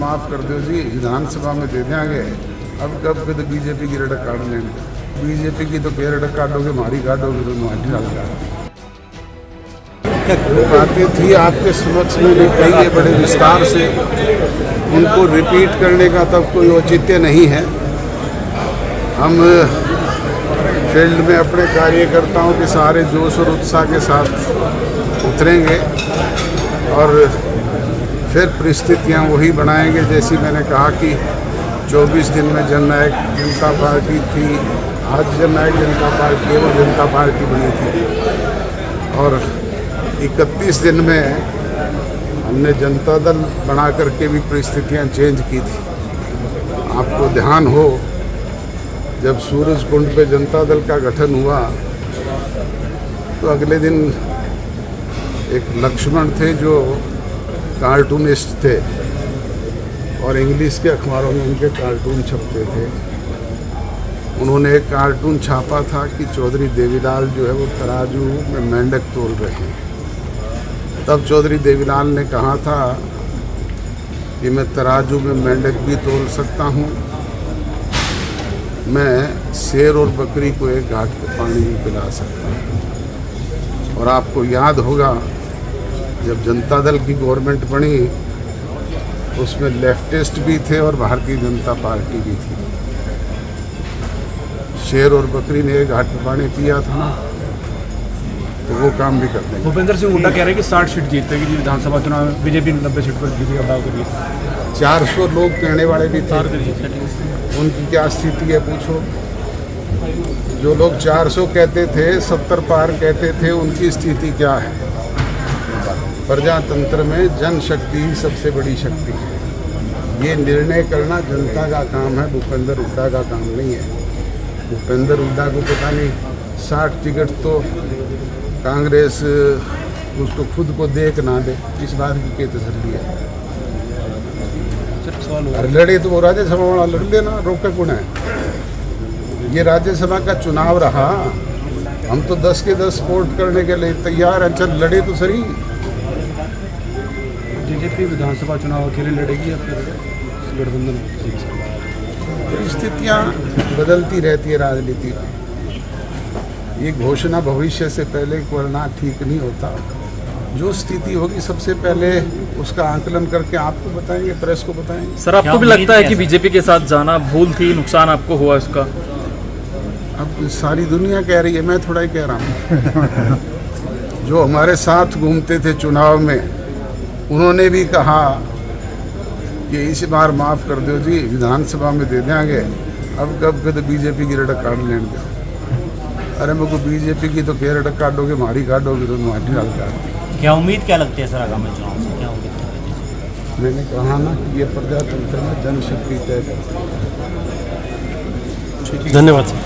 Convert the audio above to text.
माफ़ कर दो जी, विधानसभा में दे देंगे। अब कब के तो बीजेपी की रटक काट लेंगे। बीजेपी की तो फिर रटक काटोगे, हमारी काटोगे तो माटी डाल वो बातें थी आपके समक्ष में भी कही है बड़े विस्तार से, उनको रिपीट करने का तब कोई औचित्य नहीं है। हम फील्ड में अपने कार्यकर्ताओं के सारे जोश और उत्साह के साथ उतरेंगे और फिर परिस्थितियां वही बनाएंगे जैसी मैंने कहा कि 24 दिन में जननायक जनता पार्टी थी, आज जननायक जनता पार्टी वो जनता पार्टी बनी थी और 31 दिन में हमने जनता दल बना करके भी परिस्थितियां चेंज की थी। आपको ध्यान हो, जब सूरज कुंड पे जनता दल का गठन हुआ तो अगले दिन एक लक्ष्मण थे जो कार्टूनिस्ट थे और इंग्लिश के अखबारों में उनके कार्टून छपते थे। उन्होंने एक कार्टून छापा था कि चौधरी देवीलाल जो है वो तराजू में मेंढक तोल रहे हैं। तब चौधरी देवीलाल ने कहा था कि मैं तराजू में मेंढक भी तोल सकता हूँ, मैं शेर और बकरी को एक घाट पे पानी भी पिला सकता हूँ। और आपको याद होगा जब जनता दल की गवर्नमेंट बनी उसमें लेफ्टिस्ट भी थे और भारतीय जनता पार्टी भी थी। शेर और बकरी ने एक घाट पे पानी पिया था ना, तो वो काम भी करते हैं। भूपेंद्र सिंह हुड्डा कह रहे हैं कि 60 सीट जीतेगी जी विधानसभा चुनाव में, बीजेपी 90 सीट पर जीतेगा। दाव करिए 400 लोग कहने वाले भी थे, उनकी क्या स्थिति है पूछो। जो लोग 400 कहते थे, 70 पार कहते थे, उनकी स्थिति क्या है। प्रजातंत्र में जनशक्ति ही सबसे बड़ी शक्ति है। ये निर्णय करना जनता का काम है, भूपेंद्र हुड्डा का काम नहीं है। भूपेंद्र हुड्डा को पता नहीं 60 टिकट तो कांग्रेस उसको खुद को दे ना दे, इस बात की क्या तसल्ली है। अरे लड़े तो वो राज्यसभा वाला लड़ लेना, रोका कौन है। ये राज्यसभा का चुनाव रहा, हम तो 10 के 10 वोट करने के लिए तैयार हैं। चल लड़े तो सही। बीजेपी विधानसभा चुनाव अकेले लड़ेगी या फिर गठबंधन? परिस्थितियाँ बदलती रहती है राजनीति में। ये घोषणा भविष्य से पहले करना ठीक नहीं होता। जो स्थिति होगी सबसे पहले उसका आकलन करके आपको बताएंगे, प्रेस को बताएंगे। सर आपको भी लगता है कि बीजेपी के साथ जाना भूल थी, नुकसान आपको हुआ इसका? अब सारी दुनिया कह रही है, मैं थोड़ा ही कह रहा हूँ। जो हमारे साथ घूमते थे चुनाव में, उन्होंने भी कहा कि इस बार माफ़ कर दो जी, विधानसभा में दे देंगे। अब कब के तो बीजेपी की रटक काट लेंगे। अरे मेरे को बीजेपी की तो क्या रटक काटोगे, हमारी काटोगे तो माटी डाल काट। क्या उम्मीद क्या लगती है सर आगामी चुनाव से, क्या उम्मीद? मैंने कहा ना कि ये प्रजातंत्र में जनशक्ति तय करती है। धन्यवाद सर।